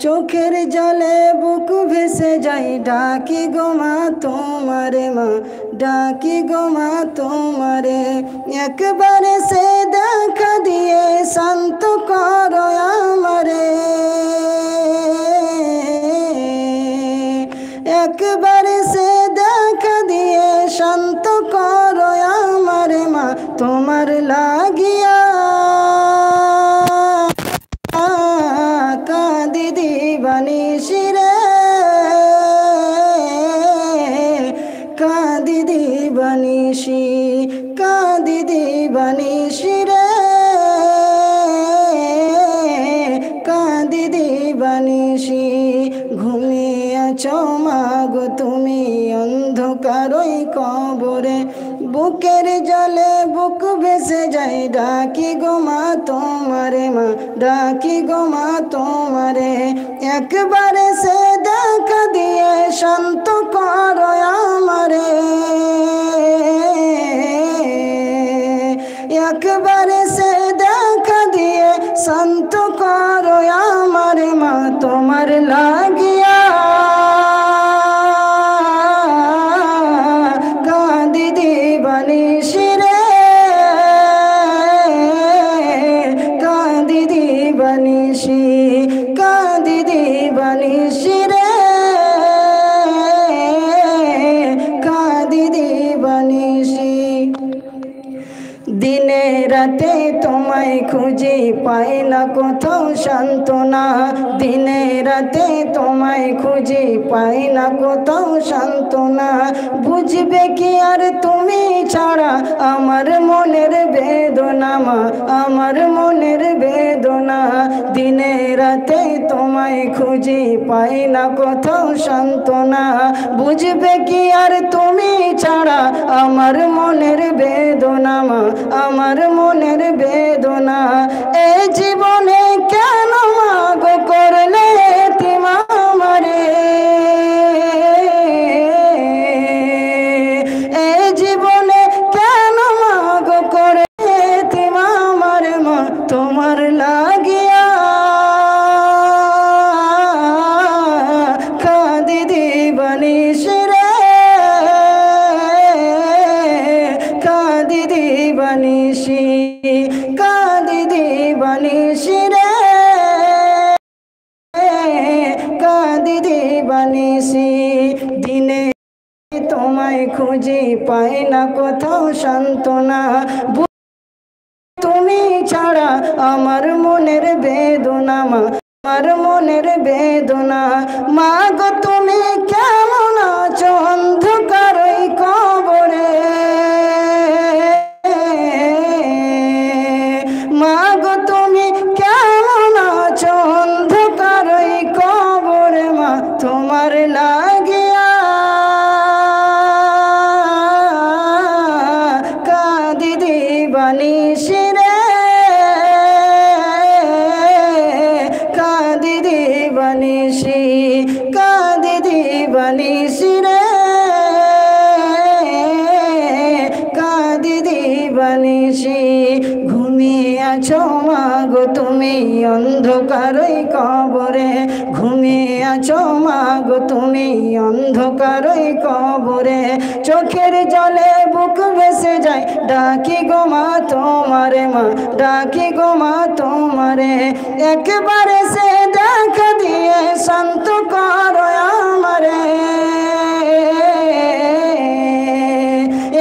চোখের জলে বুক ভেসে যাই, ডাকি গো মা তোমারে, মা ডাকি গো মা তোমারে। একবারে সে দেখা দিয়ে শান্ত করো আমারে, একবারে সে দেখা দিয়ে শান্ত করো আমারে, মা তোমার লাগিয়া কাঁদি দিবানিশি রে, কাঁদি দিবানিশি, কাঁদি দিবানিশি রে, কাঁদি দিবানিশি। ঘুমিয়ে আছো মাগো তুমি অন্ধকারই কবরে, বুকের জলে বুক ভেসে যায়, ডাকি গো মা তোমারে, মা ডাকি গো মা তোমারে। একবারে সে দেখা দিয়ে শান্ত করো আমারে, একবারে সে দেখা দিয়ে শান্ত করো আমারে, মা তোমার লাগিয়া কাঁদি দিবানিশি রে, কাঁদি দিবানিশি, কাঁদি দিবানিশি রে, কাঁদি দিবানিশি। দিনে রাতে তোমায় খুঁজি পাই না কোথাও সান্ত্বনা, দিনে রাতে তোমায় খুঁজি পাই না কোথাও সান্ত্বনা। বুঝবে কি আর তুমি ছাড়া আমার মনের বেদনা, মা আমার মনের বেদনা। দিনে রাতে তোমায় খুঁজি পাই না কোথাও সান্ত্বনা, বুঝবে কি আর তুমি ছাড়া আমার মনের বেদনা, মা আমার মনের বেদনা। এই জীবনে কেন মাগো করলে এতিম আমারে, এই জীবনে কেন মাগো করে এতিম আমারে, মা তোমার লাগিয়া কাঁদি দিবানিশি রে, কাঁদি দিবানিশি, কাঁদি দিবানিশি রে, কাঁদি দিবানিশি। দিনে তোমায় খুঁজি পাই না কোথাও সান্ত্বনা, তুমি ছাড়া আমার মনের বেদনা, মা আমার মনের বেদনা। মা গো তুমি কেমন আছো অন্ধকারই কবরে, মা গো তুমি কেমন আছো অন্ধকারই কবরে, মা তোমার লাগিয়া কাঁদি দিবানিশি রে, কাঁদি দিবানিশি, কাঁদি দিবানিশি রে, কাঁদি দিবানিশি। ঘুমিয়ে আছো মাগো তুমি অন্ধকারই কবরে, ঘুমিয়ে আছো মাগো তুমি অন্ধকারই কবরে। চোখের জলে বুক ভেসে যায়, ডাকি গো মা তোমারে, মা ডাকি গো মা তোমারে। একবারে সে দেখা দিয়ে শান্ত করো আমারে,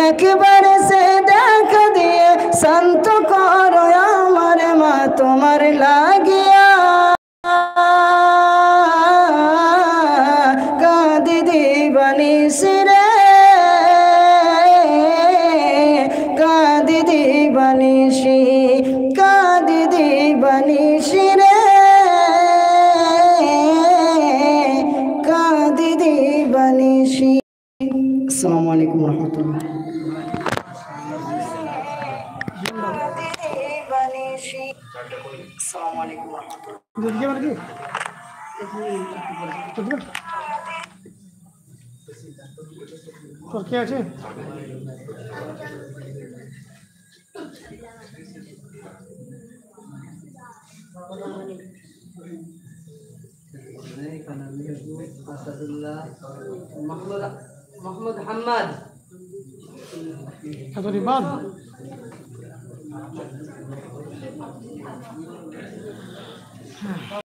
একবারে সে দেখা দিয়ে শান্ত করো আমারে, মা তোমার লাগিয়া কাঁদি দিবানিশি রে, কাঁদি দিবানিশি, কাঁদি দিবানিশি রে, কাঁদি দিবানিশি। আসসালামু আলাইকুম রহমতুল্লাহ। আসসালামু আলাইকুম রহমতুল্লাহ। তোর কে আছে? আসাদুল্লাহ, মোহাম্মদ হাম্মাদ, এতটি বাদ